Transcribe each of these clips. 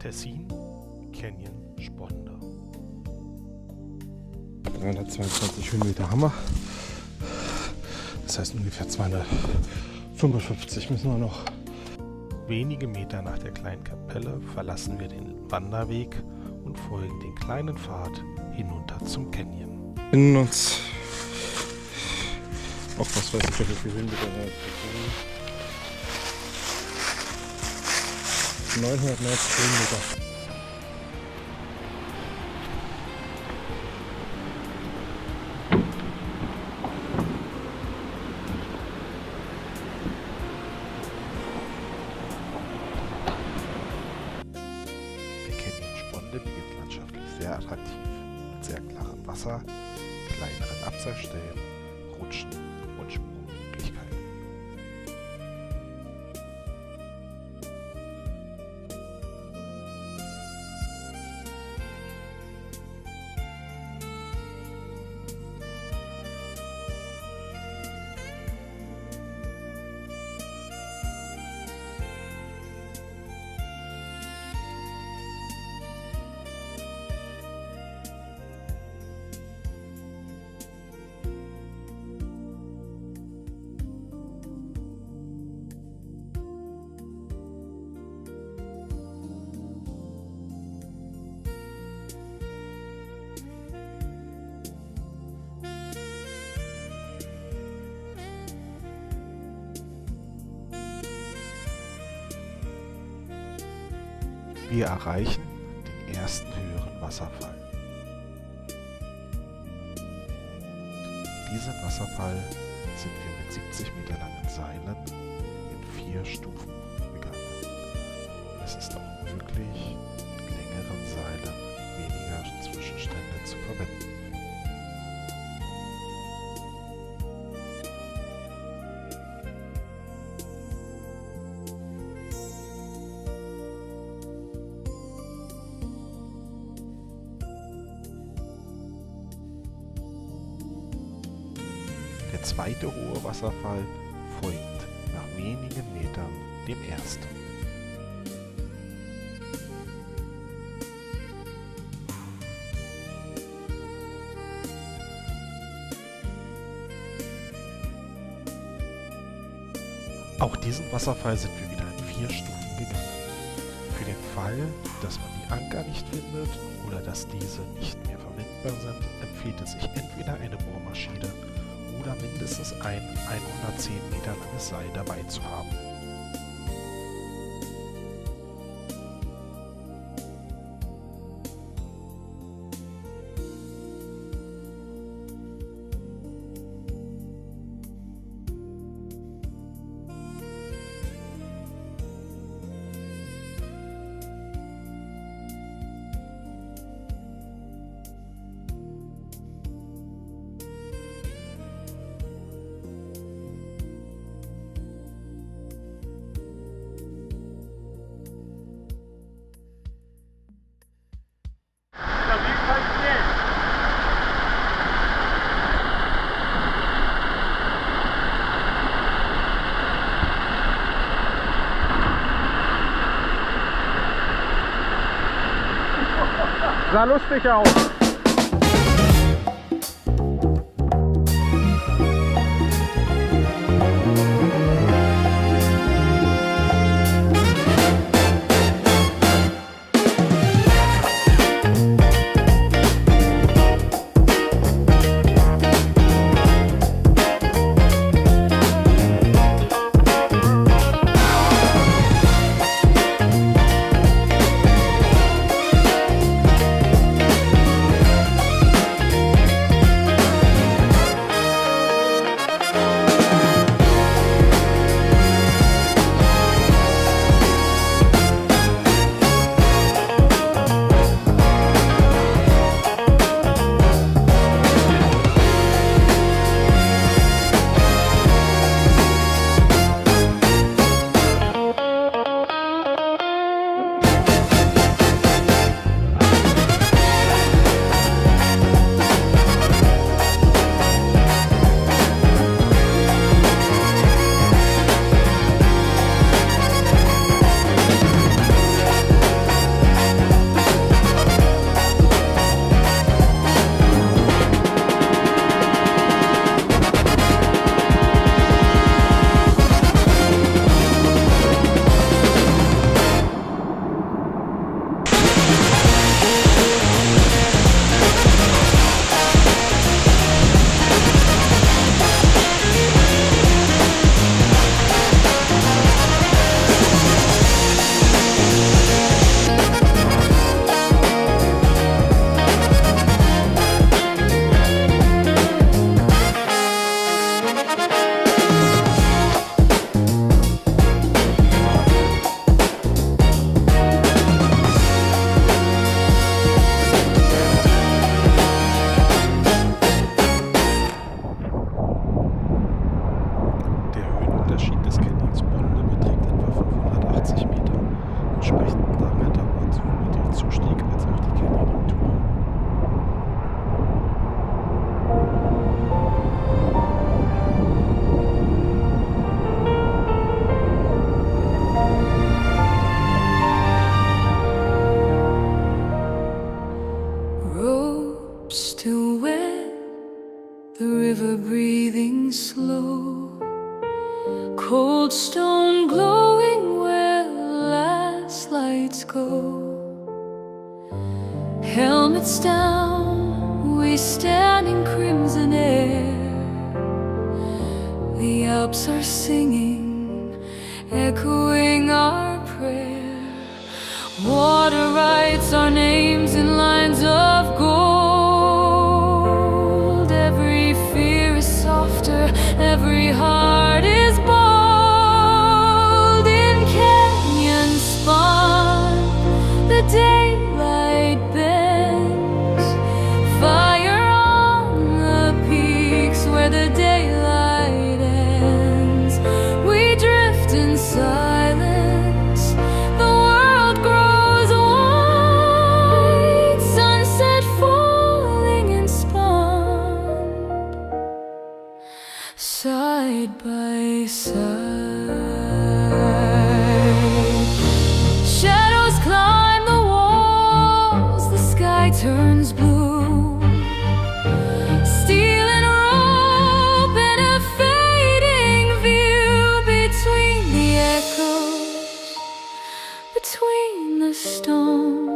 Tessin, Canyon, Sponde. 322 Höhenmeter Hammer. Das heißt ungefähr 255 müssen wir noch. Wenige Meter nach der kleinen Kapelle verlassen wir den Wanderweg und folgen den kleinen Pfad hinunter zum Canyon. Wir finden uns auf was weiß ich, wie viele Höhenmeter. 990 Höhenmeter. Beginnt landschaftlich sehr attraktiv, mit sehr klarem Wasser, kleineren Abseilstellen, Rutschen und Sprungmöglichkeiten. Wir erreichen den ersten höheren Wasserfall. Diesen Wasserfall sind wir mit 70 Meter langen Seilen in 4 Stufen gegangen. Es ist auch möglich, mit längeren Seilen weniger Zwischenstände zu verwenden. Der zweite hohe Wasserfall folgt nach wenigen Metern dem ersten. Auch diesen Wasserfall sind wir wieder in 4 Stufen gegangen. Für den Fall, dass man die Anker nicht findet oder dass diese nicht mehr verwendbar sind, empfiehlt es sich entweder eine Bohrmaschine oder mindestens ein 110 Meter langes Seil dabei zu haben. Sah lustig aus. river breathing slow, cold stone glowing where last lights go. Helmets down, we stand in crimson air. The Alps are singing, echoing our prayer. Water writes our names in lines of gold. Every fear is softer, every heart is bold. In canyons spun, the daylight bends. Fire on the peaks where the daylight ends. We drift in silence, the world grows white. Sunset falling in Sponde, side by side. Shadows climb the walls, the sky turns blue. Steel and rope and a fading view between the echoes, between the stone,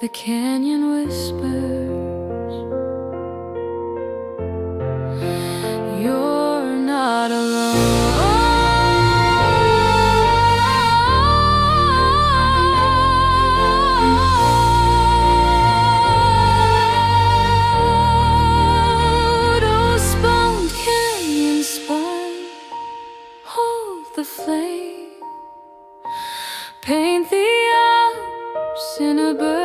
the canyon whispers, you're not alone. Oh, Sponde Canyon spun, hold the flame, paint the Alps in a bird